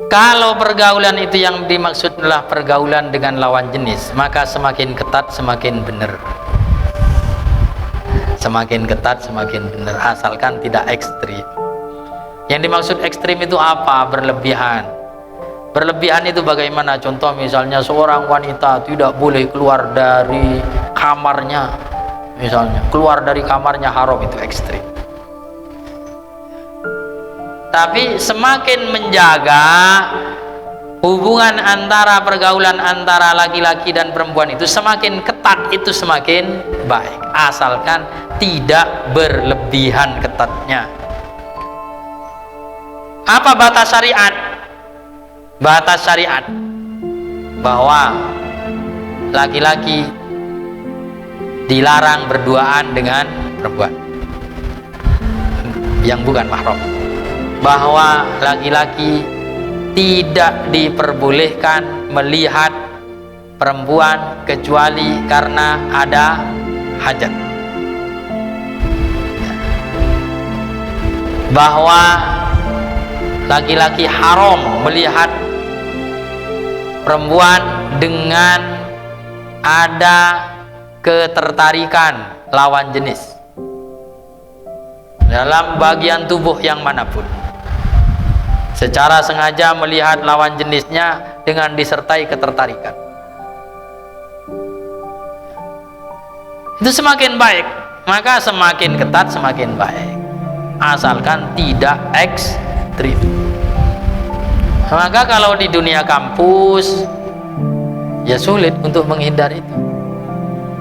Kalau pergaulan itu yang dimaksud adalah pergaulan dengan lawan jenis, maka semakin ketat semakin benar. Semakin ketat semakin benar, asalkan tidak ekstrim. Yang dimaksud ekstrim itu apa? Berlebihan. Berlebihan itu bagaimana? Contoh misalnya seorang wanita tidak boleh keluar dari kamarnya, misalnya keluar dari kamarnya haram, itu ekstrim. Tapi semakin menjaga hubungan antara pergaulan antara laki-laki dan perempuan itu semakin ketat, itu semakin baik, asalkan tidak berlebihan ketatnya. Apa batas syariat? Batas syariat bahwa laki-laki dilarang berduaan dengan perempuan yang bukan mahram, bahwa laki-laki tidak diperbolehkan melihat perempuan kecuali karena ada hajat, bahwa laki-laki haram melihat perempuan dengan ada ketertarikan lawan jenis dalam bagian tubuh yang manapun, secara sengaja melihat lawan jenisnya dengan disertai ketertarikan. Itu semakin baik, maka semakin ketat semakin baik, asalkan tidak ekstrim. Maka kalau di dunia kampus ya sulit untuk menghindar itu.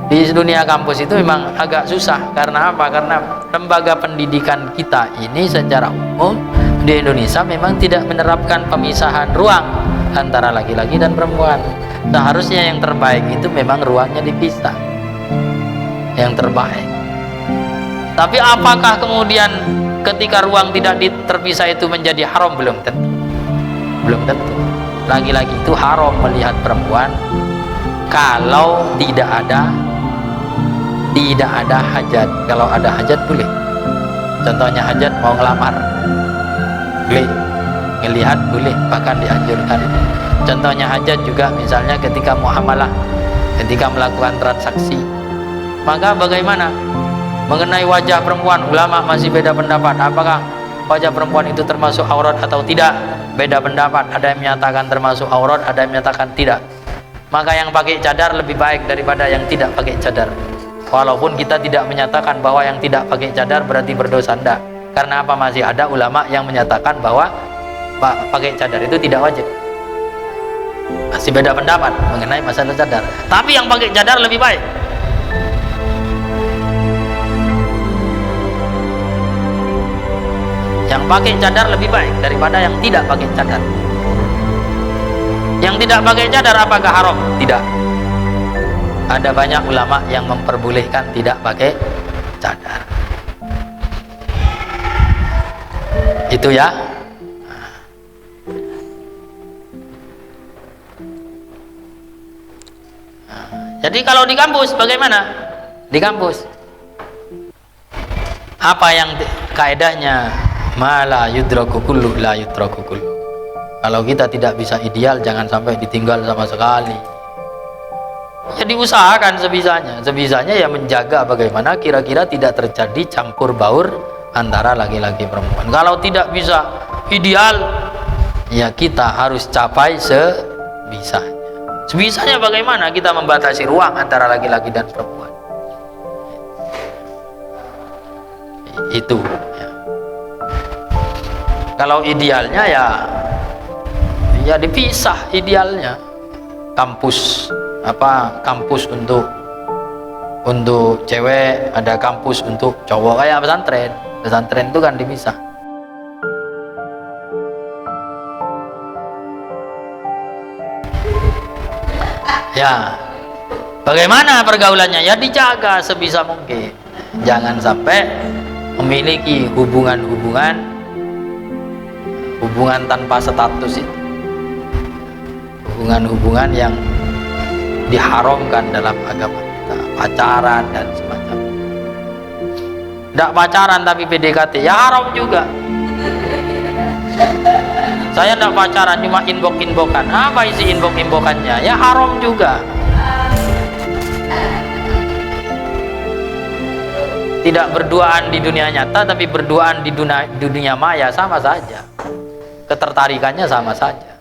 Di dunia kampus itu memang agak susah. Karena apa? Karena lembaga pendidikan kita ini secara umum di Indonesia memang tidak menerapkan pemisahan ruang antara laki-laki dan perempuan. Seharusnya yang terbaik itu memang ruangnya dipisah, yang terbaik. Tapi apakah kemudian ketika ruang tidak terpisah itu menjadi haram? Belum tentu. Belum tentu. Laki-laki itu haram melihat perempuan kalau tidak ada hajat. Kalau ada hajat boleh. Contohnya hajat mau ngelamar boleh, ngelihat boleh, bahkan dianjurkan. Contohnya hajat juga misalnya ketika muamalah, ketika melakukan transaksi. Maka bagaimana mengenai wajah perempuan? Ulama masih beda pendapat, apakah wajah perempuan itu termasuk aurat atau tidak. Beda pendapat, ada yang menyatakan termasuk aurat, ada yang menyatakan tidak. Maka yang pakai cadar lebih baik daripada yang tidak pakai cadar. Walaupun kita tidak menyatakan bahwa yang tidak pakai cadar berarti berdosa, enggak. Karena apa? Masih ada ulama yang menyatakan bahwa pakai cadar itu tidak wajib. Masih beda pendapat mengenai masalah cadar. Tapi yang pakai cadar lebih baik. Yang pakai cadar lebih baik daripada yang tidak pakai cadar. Yang tidak pakai cadar apakah haram? Tidak. Ada banyak ulama yang memperbolehkan tidak pakai cadar. Itu ya. Jadi kalau di kampus bagaimana? Di kampus apa yang kaedahnya? Mala yudraku kullu la yudraku kullu. Kalau kita tidak bisa ideal, jangan sampai ditinggal sama sekali. Ya diusahakan sebisanya ya menjaga bagaimana kira-kira tidak terjadi campur baur antara laki-laki perempuan. Kalau tidak bisa ideal, ya kita harus capai sebisanya. Sebisanya bagaimana kita membatasi ruang antara laki-laki dan perempuan. Itu ya. Kalau idealnya ya dipisah idealnya. Kampus kampus untuk cewek, ada kampus untuk cowok, kayak pesantren. Pesantren itu kan dipisah. Ya, bagaimana pergaulannya? Ya dijaga sebisa mungkin. Jangan sampai memiliki hubungan tanpa status itu. Hubungan yang diharamkan dalam agama. kita, pacaran dan semacamnya. Tidak pacaran tapi PDKT, ya haram juga. Saya tidak pacaran, cuma inbok-inbokan. Apa isi inbok-inbokannya? Ya haram juga. Tidak berduaan di dunia nyata, tapi berduaan di dunia maya, sama saja. Ketertarikannya sama saja.